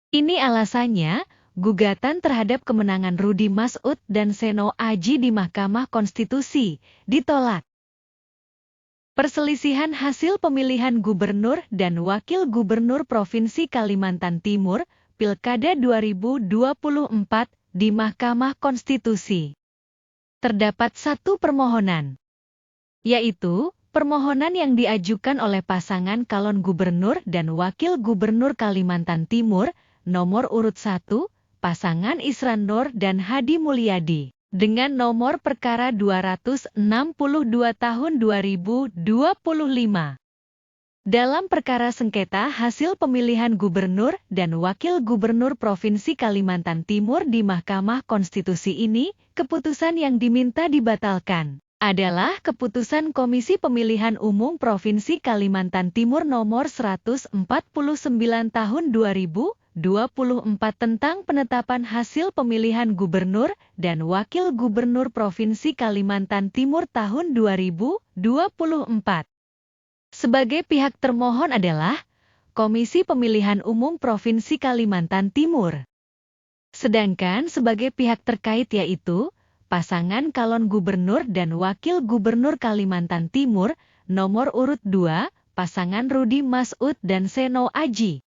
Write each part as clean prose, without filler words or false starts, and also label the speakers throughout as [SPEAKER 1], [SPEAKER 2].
[SPEAKER 1] Ini alasannya, gugatan terhadap kemenangan Rudi Mas'ud dan Seno Aji di Mahkamah Konstitusi ditolak. Perselisihan hasil pemilihan gubernur dan wakil gubernur Provinsi Kalimantan Timur, Pilkada 2024 di Mahkamah Konstitusi. Terdapat satu permohonan, yaitu permohonan yang diajukan oleh pasangan calon gubernur dan wakil gubernur Kalimantan Timur, nomor urut 1, pasangan Isran Nur dan Hadi Mulyadi, dengan nomor perkara 262 tahun 2025. Dalam perkara sengketa hasil pemilihan gubernur dan wakil gubernur Provinsi Kalimantan Timur di Mahkamah Konstitusi ini, keputusan yang diminta dibatalkan adalah keputusan Komisi Pemilihan Umum Provinsi Kalimantan Timur nomor 149 tahun 2024 tentang penetapan hasil pemilihan gubernur dan wakil gubernur Provinsi Kalimantan Timur tahun 2024. Sebagai pihak termohon adalah Komisi Pemilihan Umum Provinsi Kalimantan Timur. Sedangkan sebagai pihak terkait yaitu pasangan calon gubernur dan wakil gubernur Kalimantan Timur, nomor urut 2, pasangan Rudi Mas'ud dan Seno Aji.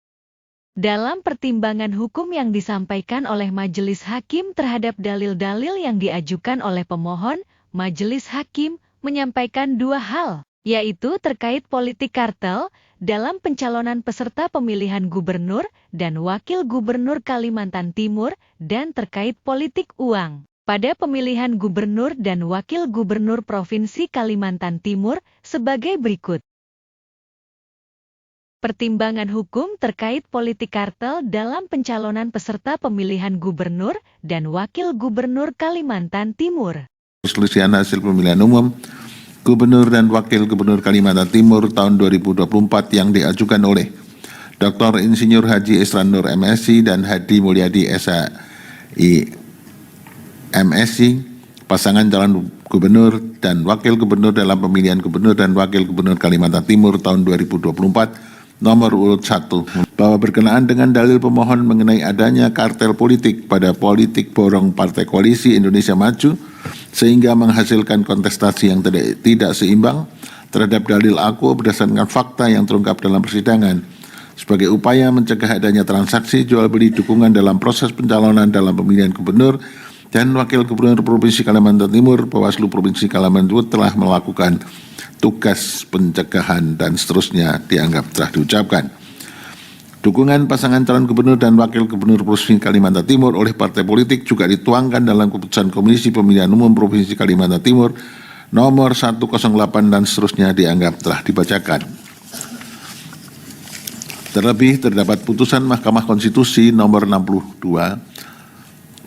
[SPEAKER 1] Dalam pertimbangan hukum yang disampaikan oleh Majelis Hakim terhadap dalil-dalil yang diajukan oleh pemohon, Majelis Hakim menyampaikan dua hal, yaitu terkait politik kartel dalam pencalonan peserta pemilihan gubernur dan wakil gubernur Kalimantan Timur dan terkait politik uang pada pemilihan gubernur dan wakil gubernur Provinsi Kalimantan Timur sebagai berikut. Pertimbangan hukum terkait politik kartel dalam pencalonan peserta pemilihan gubernur dan wakil gubernur Kalimantan Timur.
[SPEAKER 2] Perselisihan hasil pemilihan umum Gubernur dan Wakil Gubernur Kalimantan Timur tahun 2024 yang diajukan oleh Dr. Insinyur Haji Isran Nur MSc dan Hadi Mulyadi SHI MSc, pasangan calon gubernur dan wakil gubernur dalam pemilihan gubernur dan wakil gubernur Kalimantan Timur tahun 2024, nomor urut 1, bahwa berkenaan dengan dalil pemohon mengenai adanya kartel politik pada politik borong Partai Koalisi Indonesia Maju, sehingga menghasilkan kontestasi yang tidak seimbang terhadap dalil aku berdasarkan fakta yang terungkap dalam persidangan sebagai upaya mencegah adanya transaksi jual beli dukungan dalam proses pencalonan dalam pemilihan gubernur dan wakil gubernur Provinsi Kalimantan Timur. Bawaslu Provinsi Kalimantan Timur telah melakukan tugas pencegahan dan seterusnya dianggap telah diucapkan. Dukungan pasangan calon gubernur dan wakil gubernur Provinsi Kalimantan Timur oleh partai politik juga dituangkan dalam keputusan Komisi Pemilihan Umum Provinsi Kalimantan Timur nomor 108 dan seterusnya dianggap telah dibacakan. Terlebih terdapat putusan Mahkamah Konstitusi nomor 62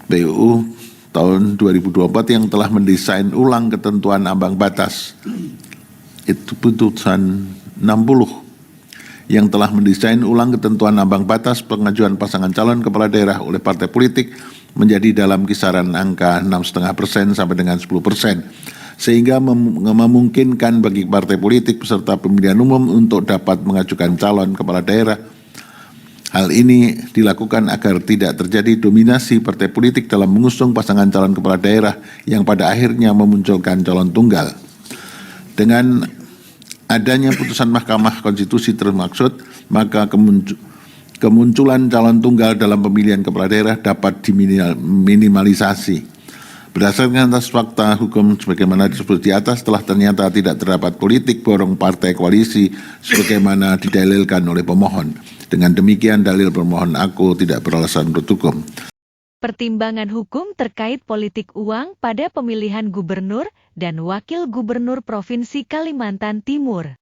[SPEAKER 2] PUU tahun 2024 yang telah mendesain ulang ketentuan ambang batas. Itu putusan 60 yang telah mendesain ulang ketentuan ambang batas pengajuan pasangan calon kepala daerah oleh partai politik menjadi dalam kisaran angka 6,5% sampai dengan 10%, sehingga memungkinkan bagi partai politik peserta pemilihan umum untuk dapat mengajukan calon kepala daerah. Hal ini dilakukan agar tidak terjadi dominasi partai politik dalam mengusung pasangan calon kepala daerah yang pada akhirnya memunculkan calon tunggal. Dengan adanya putusan Mahkamah Konstitusi termaksud, maka kemunculan calon tunggal dalam pemilihan kepala daerah dapat diminimalisasi. Berdasarkan atas fakta hukum sebagaimana disebut di atas, telah ternyata tidak terdapat politik borong partai koalisi sebagaimana didalilkan oleh pemohon. Dengan demikian, dalil pemohon aku tidak beralasan menurut hukum.
[SPEAKER 1] Pertimbangan hukum terkait politik uang pada pemilihan gubernur dan wakil gubernur Provinsi Kalimantan Timur.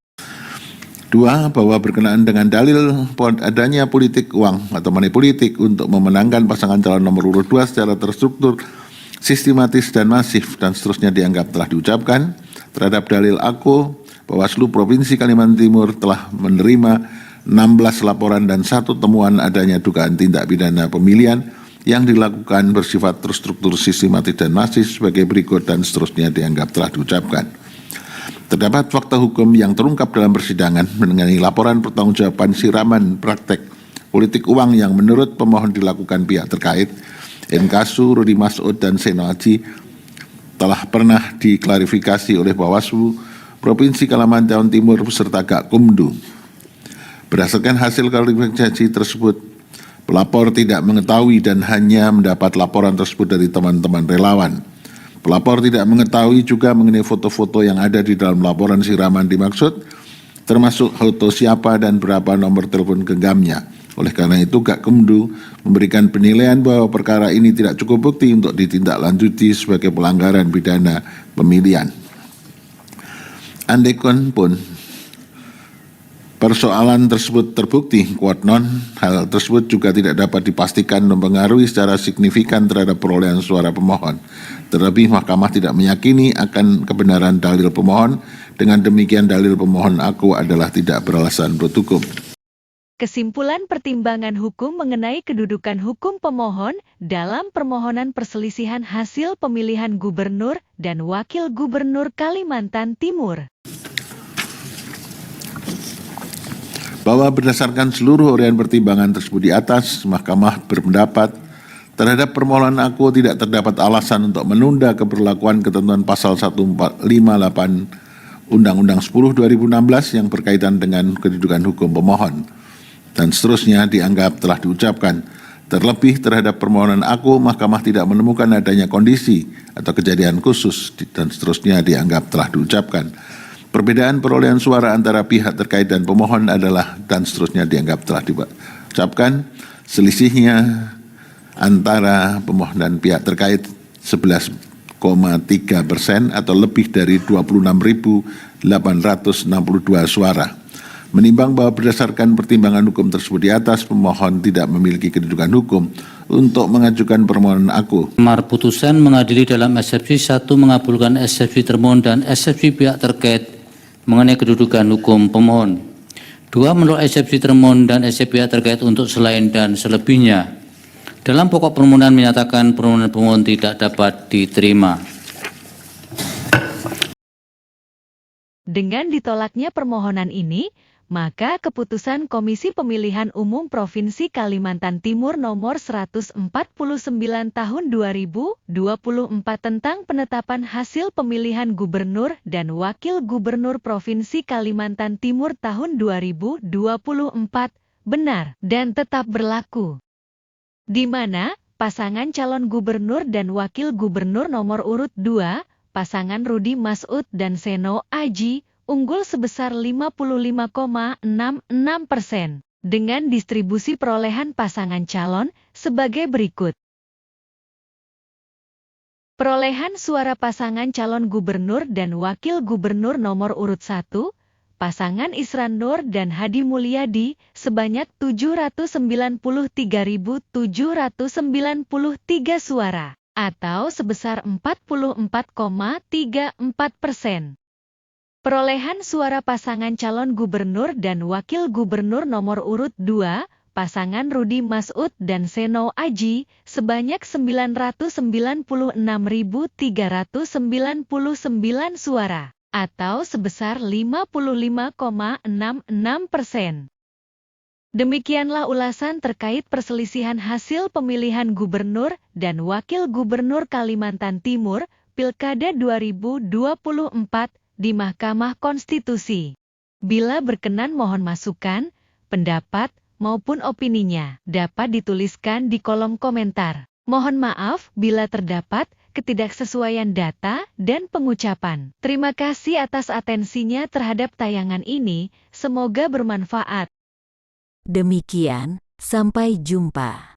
[SPEAKER 2] 2. Bahwa berkenaan dengan dalil adanya politik uang atau money politik untuk memenangkan pasangan calon nomor urut 2 secara terstruktur, sistematis dan masif dan seterusnya dianggap telah diucapkan. Terhadap dalil aku, Bawaslu Provinsi Kalimantan Timur telah menerima 16 laporan dan 1 temuan adanya dugaan tindak pidana pemilihan yang dilakukan bersifat terstruktur, sistematis dan masif sebagai berikut dan seterusnya dianggap telah diucapkan. Terdapat fakta hukum yang terungkap dalam persidangan mengenai laporan pertanggungjawaban siraman praktek politik uang yang menurut pemohon dilakukan pihak terkait, Inkasu, Rudi Masud, dan Seno Aji, telah pernah diklarifikasi oleh Bawaslu Provinsi Kalimantan Timur beserta Gakumdu. Berdasarkan hasil klarifikasi tersebut, pelapor tidak mengetahui dan hanya mendapat laporan tersebut dari teman-teman relawan. Pelapor tidak mengetahui juga mengenai foto-foto yang ada di dalam laporan siraman dimaksud, termasuk foto siapa dan berapa nomor telepon genggamnya. Oleh karena itu, Gakumdu memberikan penilaian bahwa perkara ini tidak cukup bukti untuk ditindaklanjuti sebagai pelanggaran pidana pemilihan. Andaikan pun persoalan tersebut terbukti kuat non, hal tersebut juga tidak dapat dipastikan mempengaruhi secara signifikan terhadap perolehan suara pemohon. Terlebih, Mahkamah tidak meyakini akan kebenaran dalil pemohon. Dengan demikian, dalil pemohon aku adalah tidak beralasan menurut hukum.
[SPEAKER 1] Kesimpulan pertimbangan hukum mengenai kedudukan hukum pemohon dalam permohonan perselisihan hasil pemilihan gubernur dan wakil gubernur Kalimantan Timur.
[SPEAKER 2] Bahwa berdasarkan seluruh uraian pertimbangan tersebut di atas, Mahkamah berpendapat terhadap permohonan aku tidak terdapat alasan untuk menunda keberlakuan ketentuan pasal 1458 Undang-Undang 10 2016 yang berkaitan dengan kedudukan hukum pemohon. Dan seterusnya dianggap telah diucapkan. Terlebih terhadap permohonan aku, Mahkamah tidak menemukan adanya kondisi atau kejadian khusus, dan seterusnya dianggap telah diucapkan. Perbedaan perolehan suara antara pihak terkait dan pemohon adalah dan seterusnya dianggap telah diucapkan. Selisihnya antara pemohon dan pihak terkait 11,3% atau lebih dari 26.862 suara. Menimbang bahwa berdasarkan pertimbangan hukum tersebut di atas, pemohon tidak memiliki kedudukan hukum untuk mengajukan permohonan aku.
[SPEAKER 3] Amar putusan mengadili dalam eksepsi 1 mengabulkan eksepsi termohon dan eksepsi pihak terkait mengenai kedudukan hukum pemohon. 2 menolak eksepsi termohon dan eksepsi pihak terkait untuk selain dan selebihnya. Dalam pokok permohonan menyatakan permohonan pemohon tidak dapat diterima.
[SPEAKER 1] Dengan ditolaknya permohonan ini, maka keputusan Komisi Pemilihan Umum Provinsi Kalimantan Timur nomor 149 tahun 2024 tentang penetapan hasil pemilihan gubernur dan wakil gubernur Provinsi Kalimantan Timur tahun 2024 benar dan tetap berlaku. Di mana pasangan calon gubernur dan wakil gubernur nomor urut 2, pasangan Rudi Masud dan Seno Aji, unggul sebesar 55,66% dengan distribusi perolehan pasangan calon sebagai berikut. Perolehan suara pasangan calon gubernur dan wakil gubernur nomor urut 1, pasangan Isran Nur dan Hadi Mulyadi sebanyak 793.793 suara atau sebesar 44,34%. Perolehan suara pasangan calon gubernur dan wakil gubernur nomor urut 2, pasangan Rudi Masud dan Seno Aji, sebanyak 996.399 suara, atau sebesar 55,66%. Demikianlah ulasan terkait perselisihan hasil pemilihan gubernur dan wakil gubernur Kalimantan Timur, Pilkada 2024, di Mahkamah Konstitusi. Bila berkenan mohon masukan, pendapat, maupun opininya dapat dituliskan di kolom komentar. Mohon maaf bila terdapat ketidaksesuaian data dan pengucapan. Terima kasih atas atensinya terhadap tayangan ini, semoga bermanfaat.
[SPEAKER 4] Demikian, sampai jumpa.